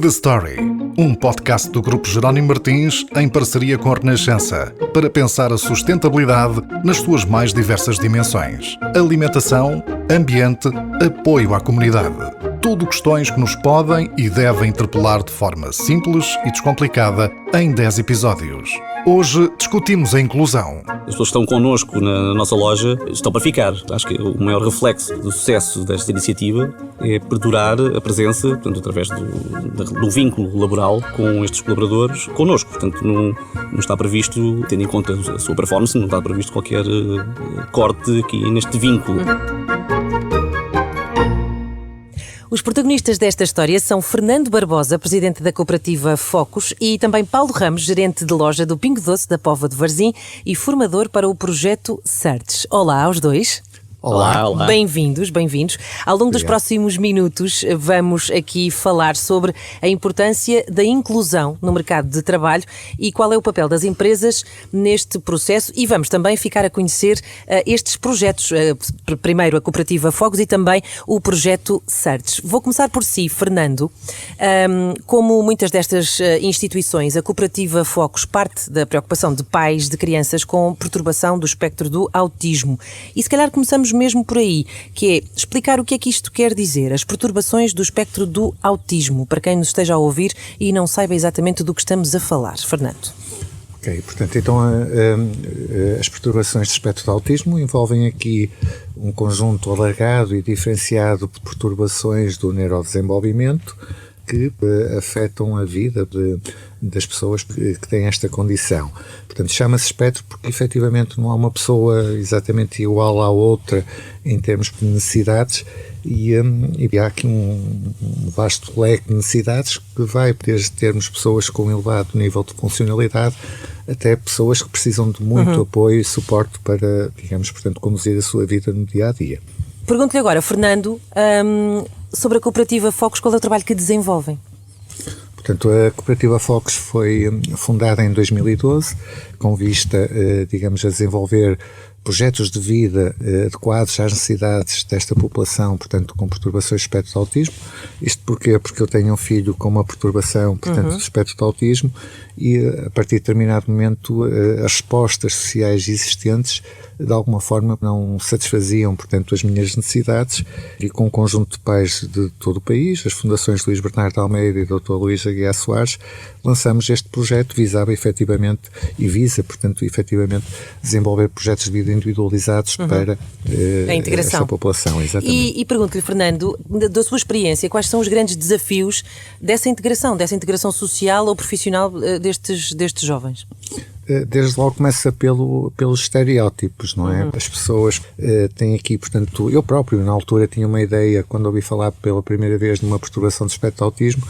the Story, um podcast do Grupo Jerónimo Martins em parceria com a Renascença, para pensar a sustentabilidade nas suas mais diversas dimensões: alimentação, ambiente, apoio à comunidade. Tudo questões que nos podem e devem interpelar de forma simples e descomplicada em 10 episódios. Hoje discutimos a inclusão. As pessoas que estão connosco na nossa loja estão para ficar. Acho que o maior reflexo do sucesso desta iniciativa é perdurar a presença, portanto, através do vínculo laboral com estes colaboradores connosco. Portanto, não está previsto, tendo em conta a sua performance, não está previsto qualquer corte aqui neste vínculo. Os protagonistas desta história são Fernando Barbosa, presidente da cooperativa Focos, e também Paulo Ramos, gerente de loja do Pingo Doce da Póvoa de Varzim e formador para o projeto Certes. Olá aos dois. Olá. Bem-vindos. Ao longo dos próximos minutos vamos aqui falar sobre a importância da inclusão no mercado de trabalho e qual é o papel das empresas neste processo, e vamos também ficar a conhecer estes projetos, primeiro a cooperativa Focos e também o projeto Certes. Vou começar por si, Fernando. Como muitas destas instituições, a cooperativa Focos parte da preocupação de pais de crianças com perturbação do espectro do autismo. E se calhar começamos mesmo por aí, que é explicar o que é que isto quer dizer, as perturbações do espectro do autismo, para quem nos esteja a ouvir e não saiba exatamente do que estamos a falar. Fernando. Ok, portanto, então as perturbações do espectro do autismo envolvem aqui um conjunto alargado e diferenciado de perturbações do neurodesenvolvimento que afetam a vida das pessoas que têm esta condição. Portanto, chama-se espectro porque efetivamente não há uma pessoa exatamente igual à outra em termos de necessidades e há aqui um vasto leque de necessidades que vai desde termos pessoas com elevado nível de funcionalidade até pessoas que precisam de muito apoio e suporte para, digamos, portanto, conduzir a sua vida no dia-a-dia. Pergunto-lhe agora, Fernando, sobre a cooperativa Focos, qual é o trabalho que desenvolvem? Portanto, a cooperativa Focos foi fundada em 2012 com vista, digamos, a desenvolver projetos de vida adequados às necessidades desta população, portanto, com perturbações do espectro de autismo. Isto porquê? Porque eu tenho um filho com uma perturbação, portanto, do espectro de autismo e, a partir de determinado momento, as respostas sociais existentes de alguma forma não satisfaziam, portanto, as minhas necessidades, e com um conjunto de pais de todo o país, as fundações Luís Bernardo Almeida e Dr. Luís Aguiar Soares, lançamos este projeto, visa, portanto, efetivamente, desenvolver projetos de vida individualizados para a integração. Essa população. Exatamente. E pergunto-lhe, Fernando, da sua experiência, quais são os grandes desafios dessa integração social ou profissional destes jovens? Desde logo começa pelos estereótipos, não é? As pessoas têm aqui, portanto, eu próprio na altura tinha uma ideia, quando ouvi falar pela primeira vez de uma perturbação de espectro de autismo,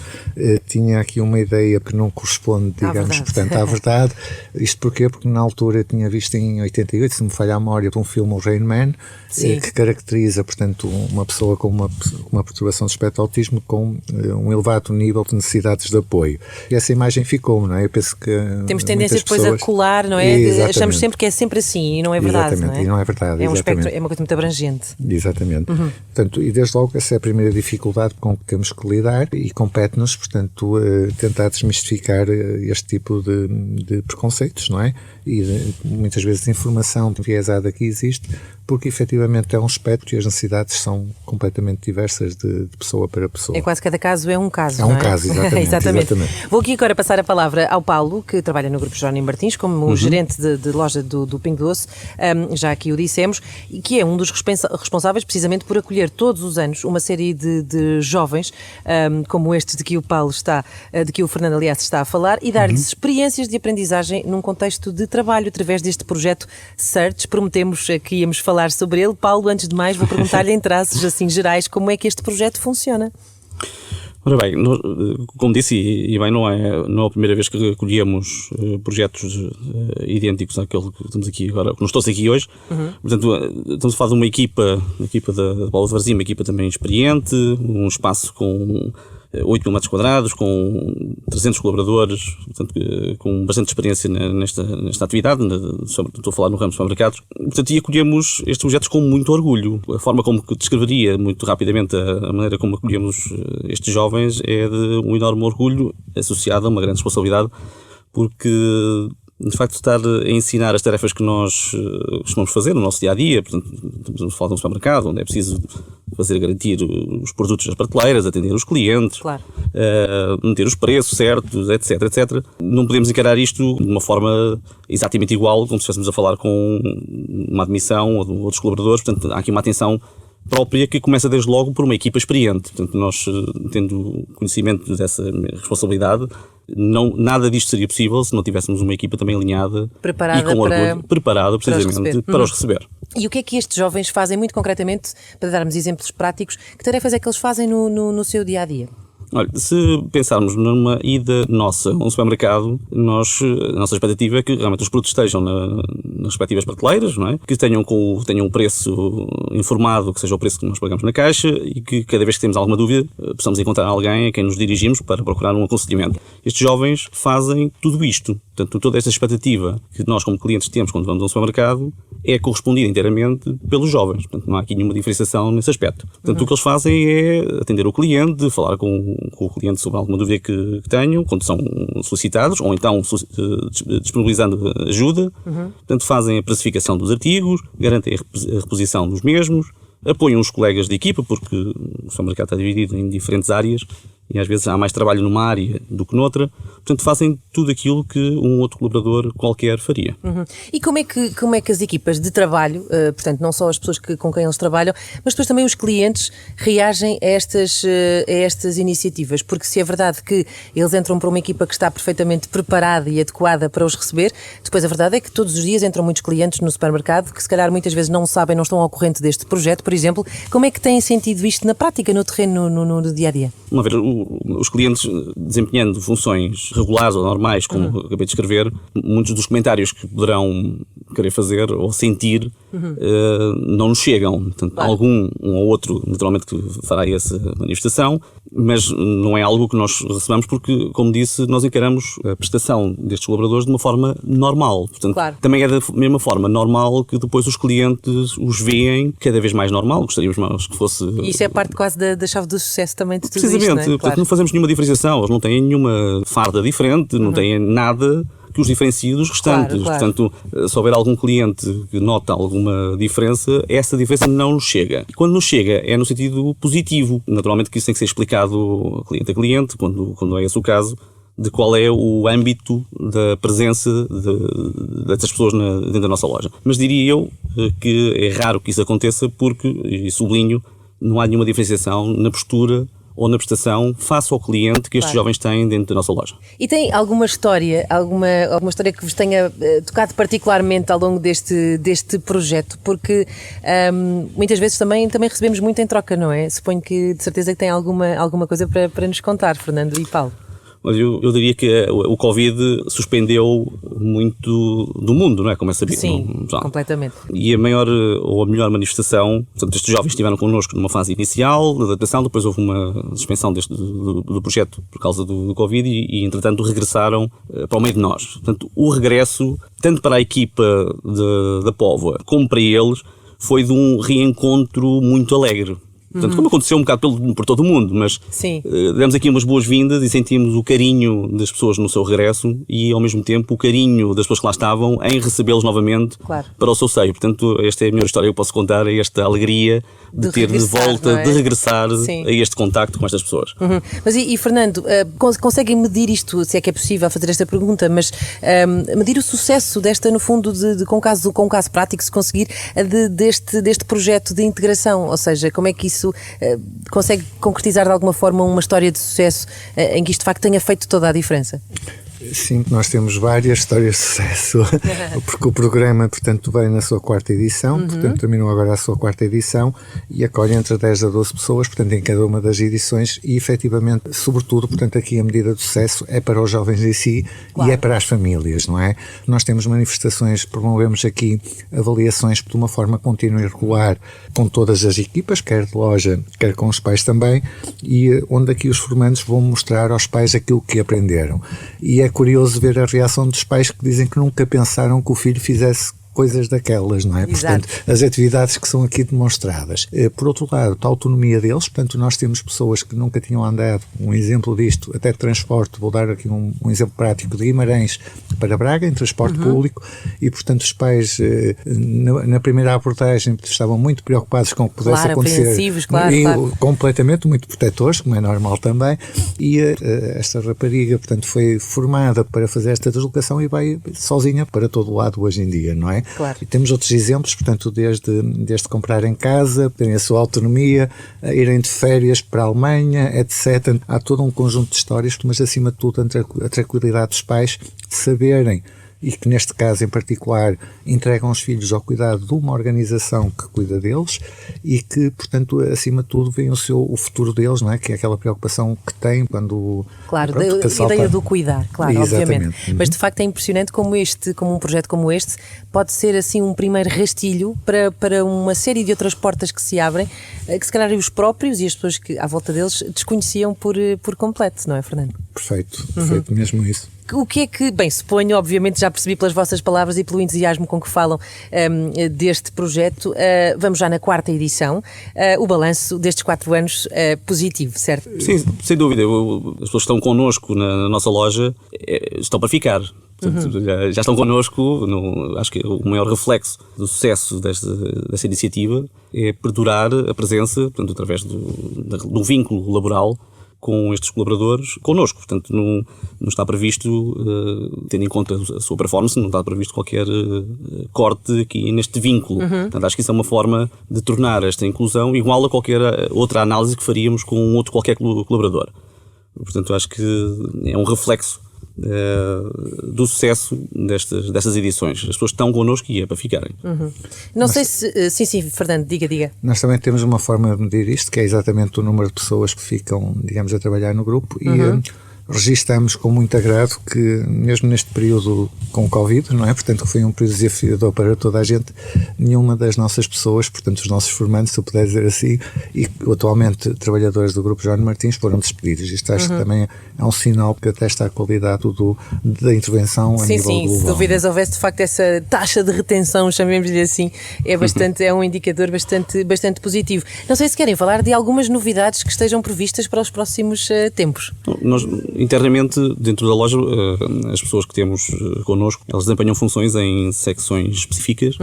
tinha aqui uma ideia que não corresponde, digamos, portanto, à verdade. Isto porquê? Porque na altura tinha visto em 88, se me falha a memória, um filme, o Rain Man, que caracteriza, portanto, uma pessoa com uma perturbação de espectro de autismo com um elevado nível de necessidades de apoio. E essa imagem ficou, não é? Eu penso que temos tendência depois a colar, não é? Exatamente. Achamos sempre que é sempre assim e não é verdade. Exatamente, não é? E não é verdade. É um espectro, é uma coisa muito abrangente. Exatamente. Portanto, e desde logo essa é a primeira dificuldade com que temos que lidar e compete-nos, portanto, tentar desmistificar este tipo de preconceitos, não é? E muitas vezes a informação enviesada que existe, porque efetivamente é um espectro e as necessidades são completamente diversas de pessoa para pessoa. É quase cada caso é um caso, não é? É um caso, exatamente. Vou aqui agora passar a palavra ao Paulo, que trabalha no Grupo Jerónimo Martins, como gerente de loja do Pingo Doce, já aqui o dissemos, e que é um dos responsáveis precisamente por acolher todos os anos uma série de jovens, como estes de que o Fernando, aliás, está a falar, e dar-lhes experiências de aprendizagem num contexto de trabalho, através deste projeto Certes. Prometemos que íamos falar sobre ele. Paulo, antes de mais, vou perguntar-lhe em traços assim gerais como é que este projeto funciona. Ora bem, como disse, e bem, não é a primeira vez que recolhemos projetos idênticos àquele que estamos aqui agora, que nos trouxe aqui hoje. Portanto, estamos a falar de uma equipa da Póvoa de Varzim, uma equipa também experiente, um espaço com 8 mil metros quadrados, com 300 colaboradores, portanto, com bastante experiência nesta atividade, estou a falar no ramo dos supermercados. Portanto, e acolhemos estes projetos com muito orgulho. A forma como descreveria muito rapidamente a maneira como acolhemos estes jovens é de um enorme orgulho associado a uma grande responsabilidade, porque de facto estar a ensinar as tarefas que nós costumamos fazer no nosso dia-a-dia, portanto, estamos a falar de um supermercado onde é preciso garantir os produtos nas prateleiras, atender os clientes, claro, meter os preços certos, etc, etc. Não podemos encarar isto de uma forma exatamente igual como se estivéssemos a falar com uma admissão ou de outros colaboradores, portanto, há aqui uma atenção própria que começa desde logo por uma equipa experiente. Portanto, nós, tendo conhecimento dessa responsabilidade, nada disto seria possível se não tivéssemos uma equipa também alinhada preparada, e com orgulho, preparada precisamente para os receber. E o que é que estes jovens fazem, muito concretamente, para darmos exemplos práticos, que tarefas é que eles fazem no seu dia-a-dia? Olha, se pensarmos numa ida nossa a um supermercado, a nossa expectativa é que realmente os produtos estejam nas respectivas prateleiras, não é? Que tenham um preço informado, que seja o preço que nós pagamos na caixa, e que cada vez que temos alguma dúvida possamos encontrar alguém a quem nos dirigimos para procurar um aconselhamento. Estes jovens fazem tudo isto. Portanto, toda esta expectativa que nós como clientes temos quando vamos a um supermercado é correspondida inteiramente pelos jovens. Portanto, não há aqui nenhuma diferenciação nesse aspecto. Portanto, o que eles fazem é atender o cliente, falar com o cliente sobre alguma dúvida que tenham, quando são solicitados, ou então disponibilizando ajuda. Portanto, fazem a precificação dos artigos, garantem a reposição dos mesmos, apoiam os colegas de equipa, porque o supermercado está dividido em diferentes áreas e às vezes há mais trabalho numa área do que noutra. Portanto, fazem tudo aquilo que um outro colaborador qualquer faria. E como é que as equipas de trabalho, portanto, não só as pessoas com quem eles trabalham, mas depois também os clientes reagem a estas iniciativas? Porque se é verdade que eles entram para uma equipa que está perfeitamente preparada e adequada para os receber, depois a verdade é que todos os dias entram muitos clientes no supermercado que se calhar muitas vezes não sabem, não estão ao corrente deste projeto, por exemplo. Como é que têm sentido isto na prática, no terreno, no dia-a-dia? Uma vez, os clientes desempenhando funções regulares ou normais, como acabei de escrever, muitos dos comentários que poderão querer fazer ou sentir não nos chegam. Portanto, um ou outro, naturalmente, que fará essa manifestação, mas não é algo que nós recebamos porque, como disse, nós encaramos a prestação destes colaboradores de uma forma normal. Portanto, também é da mesma forma normal que depois os clientes os veem cada vez mais normal. Gostaríamos mais que fosse... E isso é parte quase da chave do sucesso também de tudo isto, precisamente, não é? portanto, não fazemos nenhuma diferenciação, eles não têm nenhuma farda diferente, não têm nada que os diferencie dos restantes. Portanto, se houver algum cliente que nota alguma diferença, essa diferença não nos chega. E quando nos chega é no sentido positivo. Naturalmente que isso tem que ser explicado cliente a cliente, quando é esse o caso, de qual é o âmbito da presença dessas pessoas dentro da nossa loja. Mas diria eu que é raro que isso aconteça porque, e sublinho, não há nenhuma diferenciação na postura ou na prestação face ao cliente que estes jovens têm dentro da nossa loja. E tem alguma história, alguma história que vos tenha tocado particularmente ao longo deste projeto? Porque muitas vezes também recebemos muito em troca, não é? Suponho que de certeza que tem alguma coisa para nos contar, Fernando e Paulo. Mas eu diria que o Covid suspendeu muito do mundo, não é? Como é sabido. Sim, completamente. E a maior ou a melhor manifestação, portanto, estes jovens estiveram connosco numa fase inicial de adaptação, depois houve uma suspensão do projeto por causa do Covid e entretanto regressaram para o meio de nós. Portanto, o regresso, tanto para a equipa da Póvoa como para eles, foi de um reencontro muito alegre. Portanto, como aconteceu um bocado por todo o mundo, mas demos aqui umas boas-vindas e sentimos o carinho das pessoas no seu regresso e, ao mesmo tempo, o carinho das pessoas que lá estavam em recebê-los novamente para o seu seio. Portanto, esta é a melhor história que eu posso contar, é esta alegria de ter de volta, de regressar a este contacto com estas pessoas. Mas e Fernando, conseguem medir isto, se é que é possível fazer esta pergunta, mas medir o sucesso desta, no fundo, com um caso prático, se conseguir, deste projeto de integração? Ou seja, como é que isso consegue concretizar de alguma forma uma história de sucesso em que isto de facto tenha feito toda a diferença? Sim, nós temos várias histórias de sucesso, porque o programa, portanto, veio na sua 4ª edição, portanto, terminou agora a sua 4ª edição e acolhe entre 10 a 12 pessoas, portanto, em cada uma das edições e, efetivamente, sobretudo, portanto, aqui a medida do sucesso é para os jovens em si e é para as famílias, não é? Nós temos manifestações, promovemos aqui avaliações de uma forma contínua e regular com todas as equipas, quer de loja, quer com os pais também, e onde aqui os formandos vão mostrar aos pais aquilo que aprenderam. E é curioso ver a reação dos pais que dizem que nunca pensaram que o filho fizesse coisas daquelas, não é? Exato. Portanto, as atividades que são aqui demonstradas. Por outro lado, a autonomia deles, portanto, nós temos pessoas que nunca tinham andado, um exemplo disto, até de transporte, vou dar aqui um exemplo prático de Guimarães para Braga, em transporte público, e, portanto, os pais, na primeira abordagem, estavam muito preocupados com o que pudesse acontecer. Apreensivos, claro. Completamente, muito protetores, como é normal também, e esta rapariga, portanto, foi formada para fazer esta deslocação e vai sozinha para todo o lado hoje em dia, não é? Claro. E temos outros exemplos, portanto, desde comprar em casa, terem a sua autonomia, irem de férias para a Alemanha, etc. Há todo um conjunto de histórias, mas acima de tudo a tranquilidade dos pais de saberem, e que neste caso em particular entregam os filhos ao cuidado de uma organização que cuida deles e que, portanto, acima de tudo veem o futuro deles, não é? Que é aquela preocupação que têm quando... Claro, a ideia do cuidar, claro, exatamente. Obviamente. Mas de facto é impressionante como um projeto como este pode ser assim um primeiro rastilho para uma série de outras portas que se abrem, que se calhar os próprios e as pessoas que à volta deles desconheciam por completo, não é, Fernando? Perfeito, mesmo isso. O que é que, bem, suponho, obviamente já percebi pelas vossas palavras e pelo entusiasmo com que falam deste projeto, vamos já na 4ª edição, o balanço destes 4 anos positivo, certo? Sim, sem dúvida, as pessoas que estão connosco na nossa loja estão para ficar. Portanto, já estão connosco, acho que o maior reflexo do sucesso desta iniciativa é perdurar a presença, portanto, através do vínculo laboral com estes colaboradores connosco. Portanto, não está previsto, tendo em conta a sua performance, não está previsto qualquer corte aqui neste vínculo. Portanto, acho que isso é uma forma de tornar esta inclusão igual a qualquer outra análise que faríamos com outro qualquer colaborador. Portanto, acho que é um reflexo do sucesso destas edições. As pessoas estão connosco e é para ficarem. Não sei se... Sim, Fernando, diga. Nós também temos uma forma de medir isto, que é exatamente o número de pessoas que ficam, digamos, a trabalhar no grupo e registamos com muito agrado que, mesmo neste período com o Covid, não é? Portanto, que foi um período desafiador para toda a gente, nenhuma das nossas pessoas, portanto, os nossos formandos, se eu puder dizer assim, e atualmente trabalhadores do Grupo Jerónimo Martins, foram despedidos. Isto acho que também é um sinal que atesta a qualidade da intervenção a nível global. Sim, se dúvidas houvesse, de facto, essa taxa de retenção, chamemos-lhe assim, é um indicador bastante positivo. Não sei se querem falar de algumas novidades que estejam previstas para os próximos tempos. Nós, internamente, dentro da loja, as pessoas que temos connosco, elas desempenham funções em secções específicas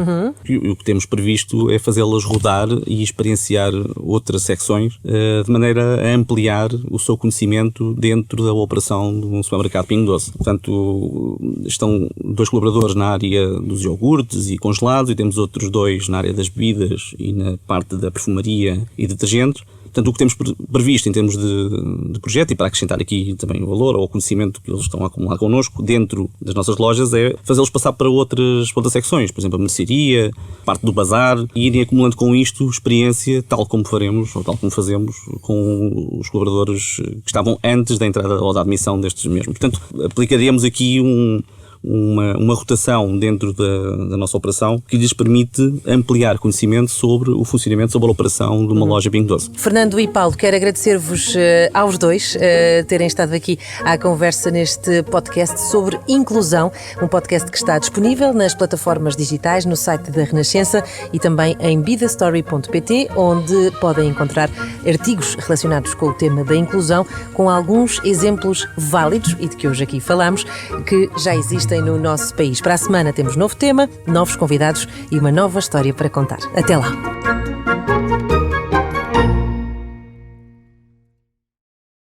e o que temos previsto é fazê-las rodar e experienciar outras secções de maneira a ampliar o seu conhecimento dentro da operação de um supermercado Pingo Doce. Portanto, estão 2 colaboradores na área dos iogurtes e congelados e temos outros 2 na área das bebidas e na parte da perfumaria e detergentes. Portanto, o que temos previsto em termos de projeto, e para acrescentar aqui também o valor ou o conhecimento que eles estão a acumular connosco dentro das nossas lojas, é fazê-los passar para outras secções, por exemplo, a mercearia, parte do bazar, e irem acumulando com isto experiência, tal como faremos, ou tal como fazemos com os colaboradores que estavam antes da entrada ou da admissão destes mesmos. Portanto, aplicaríamos aqui uma rotação dentro da nossa operação que lhes permite ampliar conhecimento sobre o funcionamento, sobre a operação de uma loja Pingo Doce. Fernando e Paulo, quero agradecer-vos aos dois terem estado aqui à conversa neste podcast sobre inclusão, um podcast que está disponível nas plataformas digitais, no site da Renascença e também em bidastory.pt, onde podem encontrar artigos relacionados com o tema da inclusão, com alguns exemplos válidos e de que hoje aqui falamos, que já existem no nosso país. Para a semana temos novo tema, novos convidados e uma nova história para contar. Até lá!